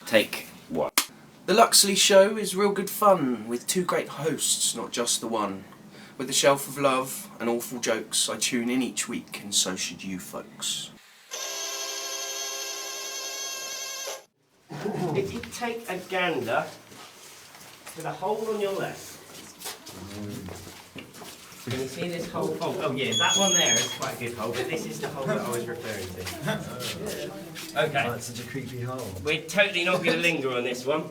Take one. The Luxley Show is real good fun, with two great hosts, not just the one. With a shelf of love and awful jokes, I tune in each week, and so should you folks. If you take a gander to the hole on your left, can you see this hole? Oh yeah, that one there is quite a good hole, but this is the hole that I was referring to. Okay. Oh, that's such a creepy hole. We're totally not going to linger on this one.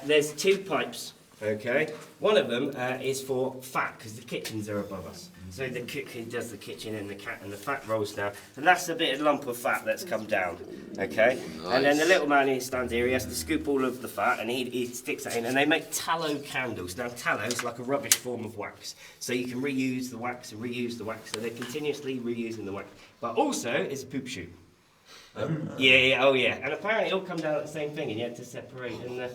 There's two pipes, okay? One of them is for fat, because the kitchens are above us. So the cook who does the kitchen and the fat rolls down, and that's a bit of lump of fat that's come down, okay? Nice. And then the little man who stands here, he has to scoop all of the fat and he sticks that in, and they make tallow candles. Now tallow is like a rubbish form of wax, so you can reuse the wax and reuse the wax, so they're continuously reusing the wax. But also, it's a poop chute. Yeah, and apparently it all come down at the same thing, and you had to separate. And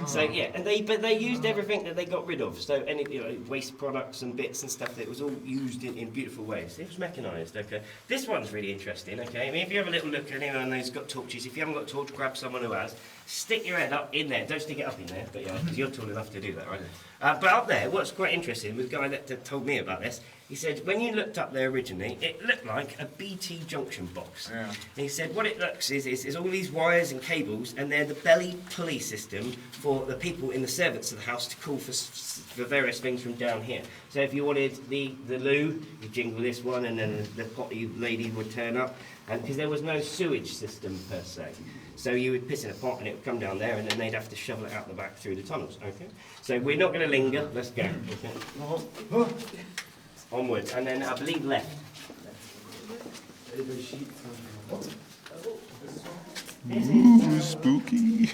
So yeah, and they used everything that they got rid of. So any waste products and bits and stuff, that was all used in beautiful ways. It was mechanised. Okay, this one's really interesting. Okay, I mean, if you have a little look at anyone who's got torches, if you haven't got a torch, grab someone who has. Stick your head up in there. Don't stick it up in there, but yeah, because you're tall enough to do that, right? But up there, what's quite interesting was the guy that told me about this. He said when you looked up there originally, it looked like a BT junction box. Yeah. And he said what it looks is all these wires and cables, and they're the belly pulley system for the people in the servants of the house to call for various things from down here. So if you wanted the loo, you jingle this one, and then the potty lady would turn up, and because there was no sewage system per se. So you would piss in a pot and it would come down there, and then they'd have to shovel it out the back through the tunnels. Okay. So we're not going to linger. Let's go. Okay. Onwards, and then I believe left. Ooh, spooky.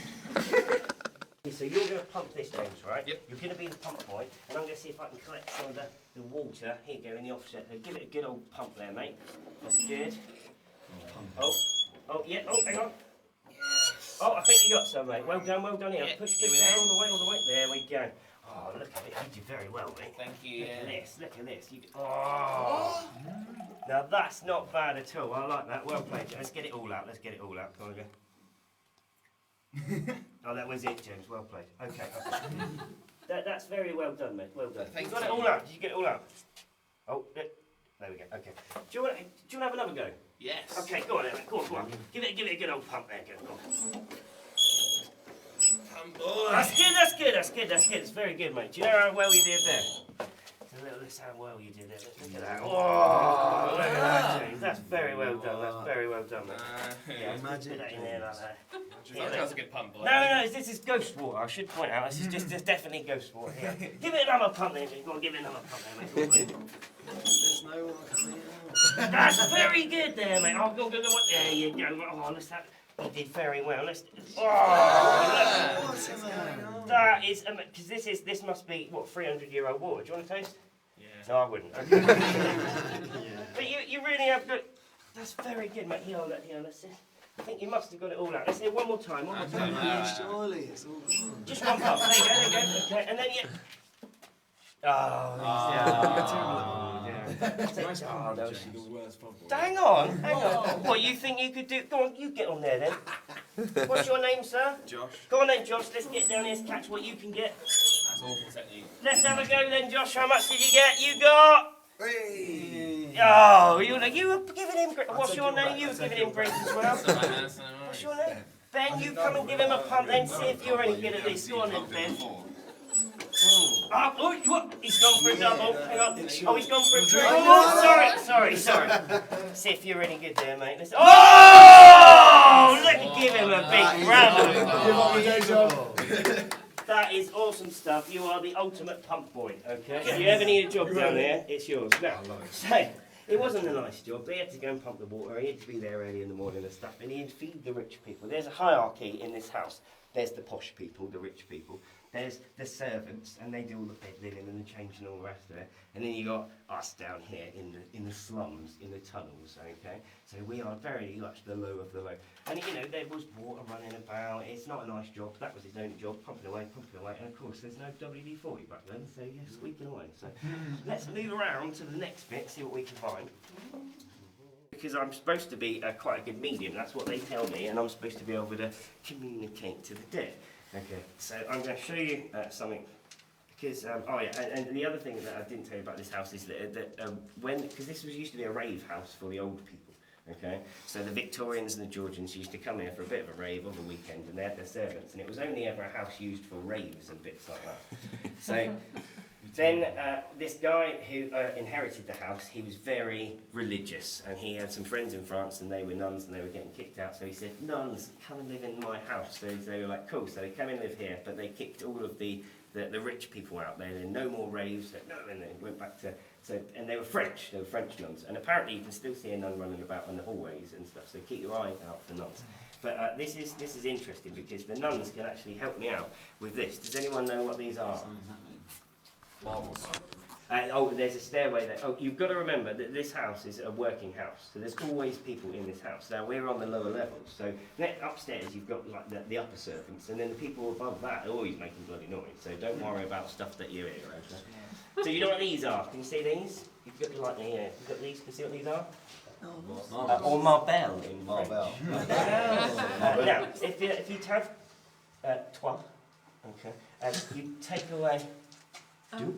So you're going to pump this, James, right? Yep. You're going to be the pump boy, and I'm going to see if I can collect some of the water. Here you go, in the offset. Give it a good old pump there, mate. That's good. Oh, yeah. Oh, hang on. Oh, I think you got some, mate. Well done here. Yeah, Push down all the way. There we go. Oh, look at it. You did very well, mate. Thank you. Look at this. Oh. Now that's not bad at all. I like that. Well played. Let's get it all out. Come on, go. Oh, that was it, James. Well played. Okay. That's very well done, mate. Well done. Thank you got you. it all out. Did you get it all out? Oh, there we go. Okay. Do you want to have another go? Yes. Okay, go on then. Go on. Give it a good old pump there. Go on. That's good. It's very good, mate. Do you know how well you did there? Let's how well you did there. Look at that. Oh, look at that, James. That's very well done, mate. Yeah, Magic. put that in there like that. That was a good pump, boy. No, this is ghost water. I should point out. This is just definitely ghost water here. Give it another pump there, James. Go on, give it another pump there, mate. There's no one coming out. That's very good there, mate. Oh, go. There you go. Oh, let's have. You did very well. Let's. Oh, What's going on? that is because this must be what 300-year-old water. Do you want to taste? Yeah. No, I wouldn't. Okay. But you really have good. That's very good, mate. Here, let's see. I think you must have got it all out. Let's say one more time. Surely it's all gone. Just one pump. There you go. Okay, and then you. Hang on. What, you think you could do? Go on, you get on there then. What's your name, sir? Josh. Go on then, Josh. Let's get down here and catch what you can get. That's awful technique. Let's have a go then, Josh. How much did you get? You got. Hey. Oh, you were giving him. What's your name? You were giving him grace as well. What's your name? Ben, you come and give him a pump then. See if you're any good at this. Go on then, Ben. What? He's gone for a double. Hang on. Oh, he's gone for a triple. Oh, sorry. See if you're any good there, mate. Listen. Oh! Look, give him a big round of applause. That is awesome stuff. You are the ultimate pump boy, okay? If you ever need a job down there, it's yours. Now, so, it wasn't a nice job. He had to go and pump the water. He had to be there early in the morning and stuff. And he'd feed the rich people. There's a hierarchy in this house. There's the posh people, the rich people. There's the servants, and they do all the bed linen and the change and all the rest of it. And then you got us down here in the slums, in the tunnels, okay? So we are very much the low of the low. And there was water running about. It's not a nice job. That was his only job, pumping away. And of course, there's no WD-40 back then, so you're squeaking away. So let's move around to the next bit, see what we can find. Because I'm supposed to be quite a good medium, that's what they tell me, and I'm supposed to be able to communicate to the dead. Okay, so I'm going to show you something. Because, and the other thing that I didn't tell you about this house is that, because this used to be a rave house for the old people, okay? So the Victorians and the Georgians used to come here for a bit of a rave on the weekend, and they had their servants, and it was only ever a house used for raves and bits like that. So then this guy who inherited the house, he was very religious, and he had some friends in France, and they were nuns, and they were getting kicked out, so he said, nuns, come and live in my house. So they were like, cool, so they come and live here, but they kicked all of the rich people out there, and no more raves, and they went back to, and they were French nuns, and apparently you can still see a nun running about in the hallways and stuff, so keep your eye out for nuns. But this is interesting, because the nuns can actually help me out with this. Does anyone know what these are? Marbles. There's a stairway there. Oh, you've got to remember that this house is a working house, so there's always people in this house. Now we're on the lower levels, so upstairs you've got like the upper servants, and then the people above that are always making bloody noise. So don't worry about stuff that you hear. Okay? So you know what these are? Can you see these? You've got like you've got these. Can you see what these are? Or Marbelle in French. Now, if you have toi, okay, you take away do.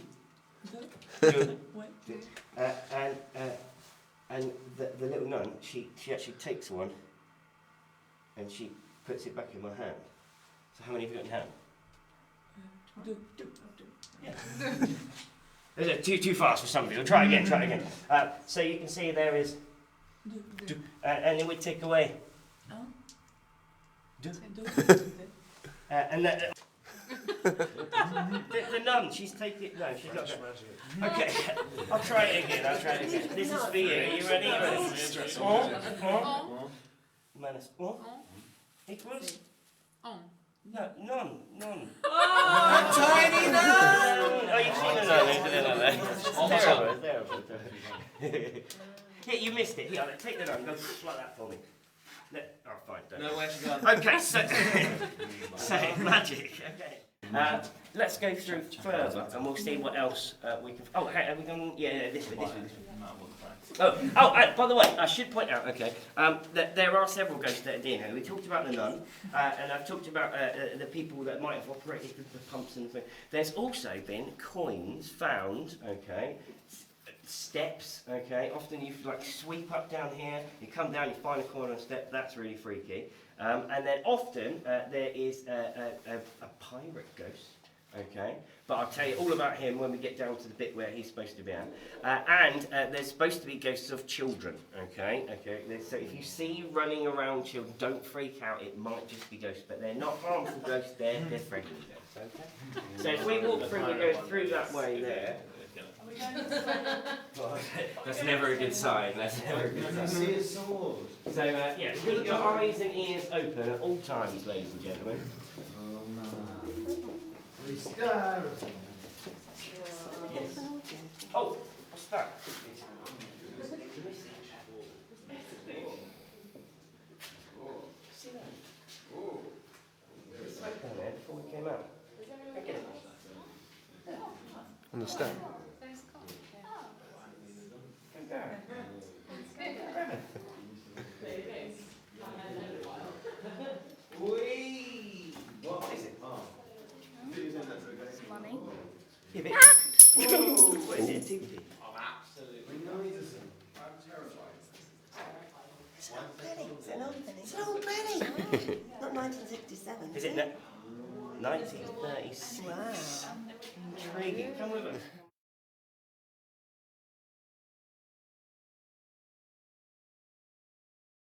And the little nun, she actually takes one and she puts it back in my hand. So how many have you got in hand? Yeah. Is it too fast for some of you? Try again. So you can see there is and then we take away and the nun, she's taking it. No, she's not. Okay, I'll try it again. This is for you. Are you ready? Minus equals. No, none. Tiny nun! Oh, you've seen a nun. It's terrible. Yeah, you missed it. Here, take the nun. Go like that for me. Oh, fine. Don't. No, where's she gone? Okay, so magic. Okay. Let's go through further, and we'll see what else we can. Oh, hey, are we going? Yeah, this way. By the way, I should point out, that there are several ghosts that are here. We talked about the nun, and I've talked about the people that might have operated with the pumps and things. There's also been coins found, steps, often you like sweep up down here, you come down, you find a coin on a step, that's really freaky. And then often there is a pirate ghost, but I'll tell you all about him when we get down to the bit where he's supposed to be at. And there's supposed to be ghosts of children, So if you see running around children, don't freak out, it might just be ghosts, but they're not harmful ghosts, they're friendly ghosts, So if we walk through, we go through that way there. That's never a good sign. See his sword. So keep your eyes and ears open at all times, ladies and gentlemen. Yes. Oh, what's that? See that? It's like down there before we came out. Okay. On the step. What is it? Money. Yeah, but what is it? TV? It's an old penny. It's an old penny. Not 1967. Is it 1936? Wow. Intriguing. Come with us.